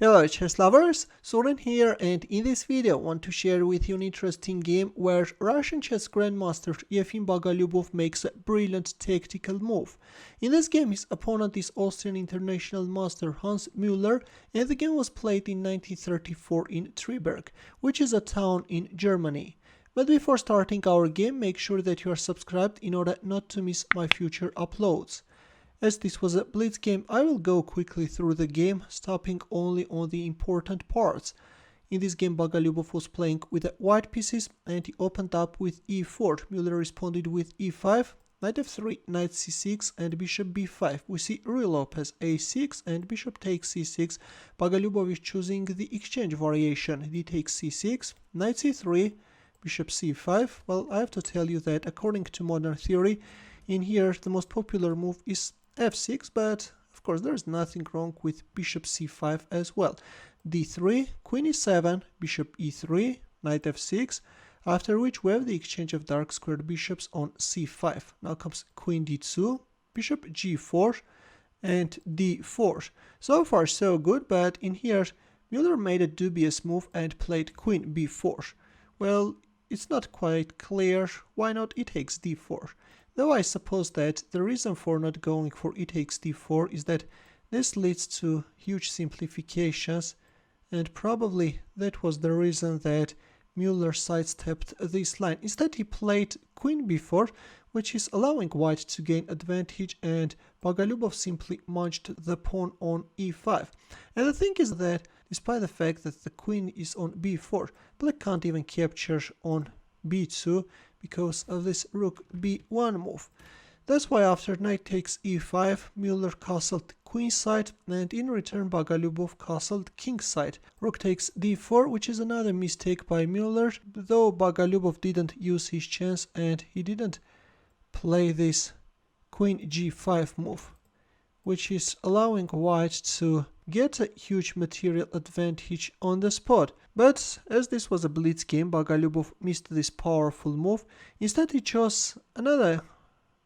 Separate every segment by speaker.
Speaker 1: Hello chess lovers, Suren here, and in this video I want to share with you an interesting game where Russian chess Grandmaster Efim Bogoljubov makes a brilliant tactical move. In this game his opponent is Austrian international master Hans Mueller, and the game was played in 1934 in Triberg, which is a town in Germany. But before starting our game, make sure that you are subscribed in order not to miss my future uploads. As this was a blitz game, I will go quickly through the game, stopping only on the important parts. In this game, Bogoljubov was playing with the white pieces and he opened up with e4. Mueller responded with e5, knight f3, knight c6 and bishop b5. We see Ruy Lopez a6 and bishop takes c6. Bogoljubov is choosing the exchange variation. D takes c6, knight c3, bishop c5. Well, I have to tell you that according to modern theory, in here the most popular move is f6, but of course there is nothing wrong with bishop c5 as well. d3, queen e7, bishop e3, knight f6, after which we have the exchange of dark squared bishops on c5. Now comes queen d2, bishop g4 and d4. So far so good, but in here Mueller made a dubious move and played queen b4. Well, it's not quite clear why not e takes d4. Though I suppose that the reason for not going for e takes d4 is that this leads to huge simplifications, and probably that was the reason that Mueller sidestepped this line. Instead he played queen b4, which is allowing white to gain advantage, and Bogoljubov simply munched the pawn on e5. And the thing is that despite the fact that the queen is on b4, black can't even capture on b2 because of this rook b1 move. That's why after knight takes e5, Mueller castled queenside, and in return Bogoljubov castled kingside. Rook takes d4, which is another mistake by Mueller, though Bogoljubov didn't use his chance and he didn't play this queen g5 move, which is allowing white to get a huge material advantage on the spot. But as this was a blitz game, Bogoljubov missed this powerful move. Instead he chose another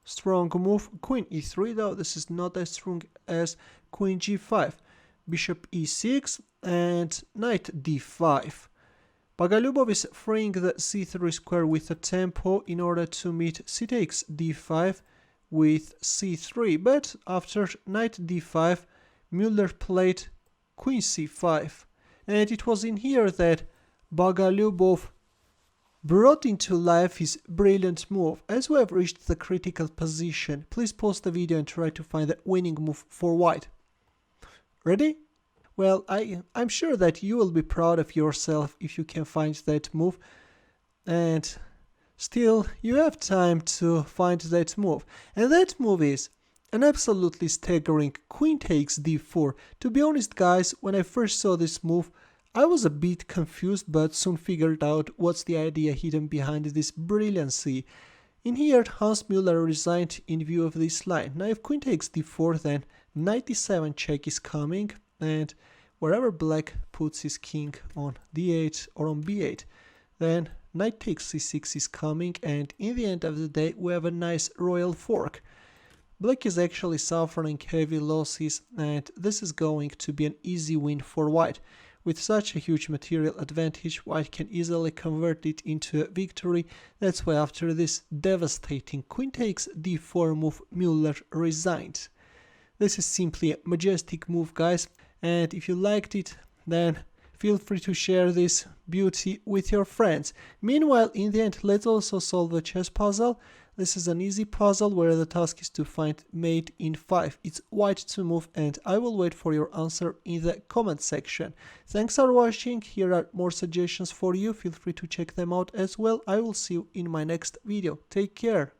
Speaker 1: strong move, queen e3, though this is not as strong as queen g5, bishop e6 and knight d5. Bogoljubov is freeing the c3 square with a tempo in order to meet c takes d5 with c3, but after knight d5 Mueller played queen c5, and it was in here that Bogoljubov brought into life his brilliant move. As we have reached the critical position, please pause the video and try to find the winning move for white. Ready? Well, I'm sure that you will be proud of yourself if you can find that move, and still you have time to find that move. And that move is an absolutely staggering queen takes d4. To be honest guys, when I first saw this move, I was a bit confused, but soon figured out what's the idea hidden behind this brilliancy. In here, Hans Mueller resigned in view of this line. Now if queen takes d4, then knight d7 check is coming, and wherever black puts his king on d8 or on b8, then knight takes c6 is coming, and in the end of the day we have a nice royal fork. Black is actually suffering heavy losses, and this is going to be an easy win for white. With such a huge material advantage, white can easily convert it into a victory. That's why after this devastating queen takes d4 move, Mueller resigned. This is simply a majestic move guys, and if you liked it, then feel free to share this beauty with your friends. Meanwhile, in the end, let's also solve a chess puzzle. This is an easy puzzle where the task is to find mate in 5. It's white to move, and I will wait for your answer in the comment section. Thanks for watching. Here are more suggestions for you. Feel free to check them out as well. I will see you in my next video. Take care.